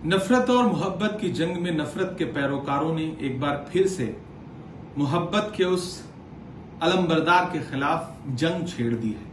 नफरत और मोहब्बत की जंग में नफरत के पैरोकारों ने एक बार फिर से मोहब्बत के उस अलमबरदार के खिलाफ जंग छेड़ दी है।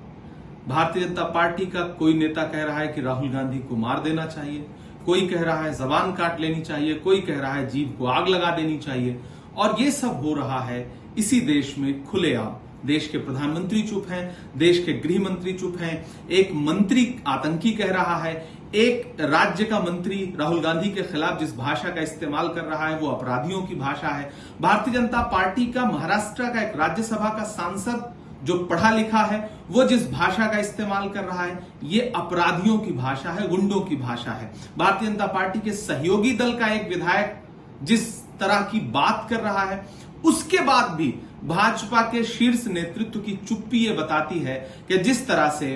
भारतीय जनता पार्टी का कोई नेता कह रहा है कि राहुल गांधी को मार देना चाहिए, कोई कह रहा है जबान काट लेनी चाहिए, कोई कह रहा है जीभ को आग लगा देनी चाहिए। और ये सब हो रहा है इसी देश में खुलेआम। देश के प्रधानमंत्री चुप हैं, देश के गृह मंत्री चुप हैं, एक मंत्री आतंकी कह रहा है, एक राज्य का मंत्री राहुल गांधी के खिलाफ जिस भाषा का इस्तेमाल कर रहा है वो अपराधियों की भाषा है। भारतीय जनता पार्टी का महाराष्ट्र का एक राज्यसभा का सांसद जो पढ़ा लिखा है वो जिस भाषा का इस्तेमाल कर रहा है ये अपराधियों की भाषा है, गुंडों की भाषा है। भारतीय जनता पार्टी के सहयोगी दल का एक विधायक जिस तरह की बात कर रहा है उसके बाद भी भाजपा के शीर्ष नेतृत्व की चुप्पी ये बताती है कि जिस तरह से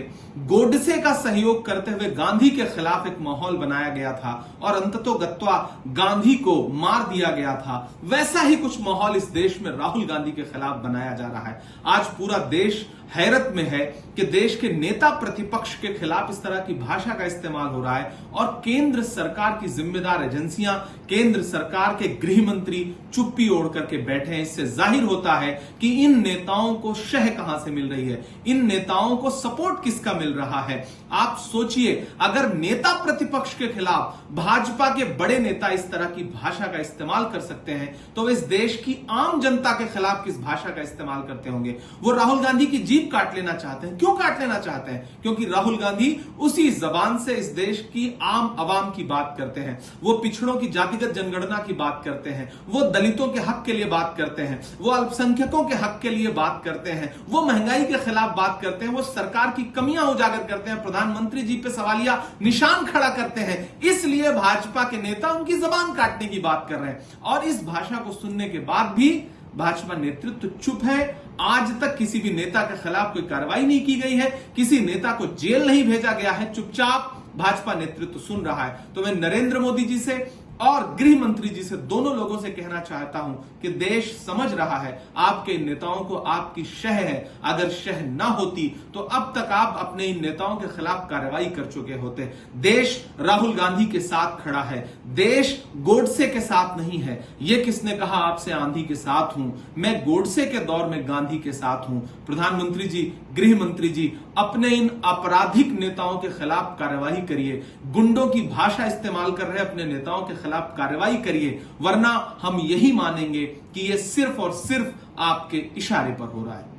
गोडसे का सहयोग करते हुए गांधी के खिलाफ एक माहौल बनाया गया था और अंततोगत्वा गांधी को मार दिया गया था, वैसा ही कुछ माहौल इस देश में राहुल गांधी के खिलाफ बनाया जा रहा है। आज पूरा देश हैरत में है कि देश के नेता प्रतिपक्ष के खिलाफ इस तरह की भाषा का इस्तेमाल हो रहा है और केंद्र सरकार की जिम्मेदार एजेंसियां, केंद्र सरकार के गृह मंत्री चुप्पी ओढ़ करके बैठे हैं। इससे जाहिर होता है कि इन नेताओं को शह कहां से मिल रही है, इन नेताओं को सपोर्ट किसका मिल रहा है। आप सोचिए, अगर नेता प्रतिपक्ष के खिलाफ भाजपा के बड़े नेता इस तरह की भाषा का इस्तेमाल कर सकते हैं तो इस देश की आम जनता के खिलाफ किस भाषा का इस्तेमाल करते होंगे। वो राहुल गांधी की जीभ काट लेना चाहते हैं। क्यों काट लेना चाहते हैं? क्योंकि राहुल गांधी उसी जबान से इस देश की आम आवाम की बात करते हैं, वो पिछड़ों की जातिगत जनगणना की बात करते हैं, वो दलितों के हक के लिए बात करते हैं, वो अल्पसंख्यकों के हक के लिए बात करते हैं, वो महंगाई के खिलाफ बात करते हैं, वो सरकार की कमियां उजागर करते हैं, प्रधानमंत्री जी पे सवालिया निशान खड़ा करते हैं। इसलिए भाजपा के नेता उनकी जबान काटने की बात कर रहे हैं और इस भाषा को सुनने के बाद भी भाजपा नेतृत्व चुप है। आज तक किसी भी नेता के खिलाफ कोई कार्रवाई नहीं की गई है, किसी नेता को जेल नहीं भेजा गया है, चुपचाप भाजपा नेतृत्व सुन रहा है। तो मैं नरेंद्र मोदी जी से और गृह मंत्री जी से, दोनों लोगों से कहना चाहता हूं कि देश समझ रहा है आपके इन नेताओं को आपकी शह है। अगर शह ना होती तो अब तक आप अपने इन नेताओं के खिलाफ कार्रवाई कर चुके होते। देश राहुल गांधी के साथ खड़ा है, देश गोडसे के साथ नहीं है। यह किसने कहा आपसे आंधी के साथ हूं? मैं गोडसे के दौर में गांधी के साथ हूं। प्रधानमंत्री जी, गृह मंत्री जी, अपने इन आपराधिक नेताओं के खिलाफ कार्रवाई करिए। गुंडों की भाषा इस्तेमाल कर रहे अपने नेताओं के खिलाफ कार्रवाई करिए, वरना हम यही मानेंगे कि यह सिर्फ और सिर्फ आपके इशारे पर हो रहा है।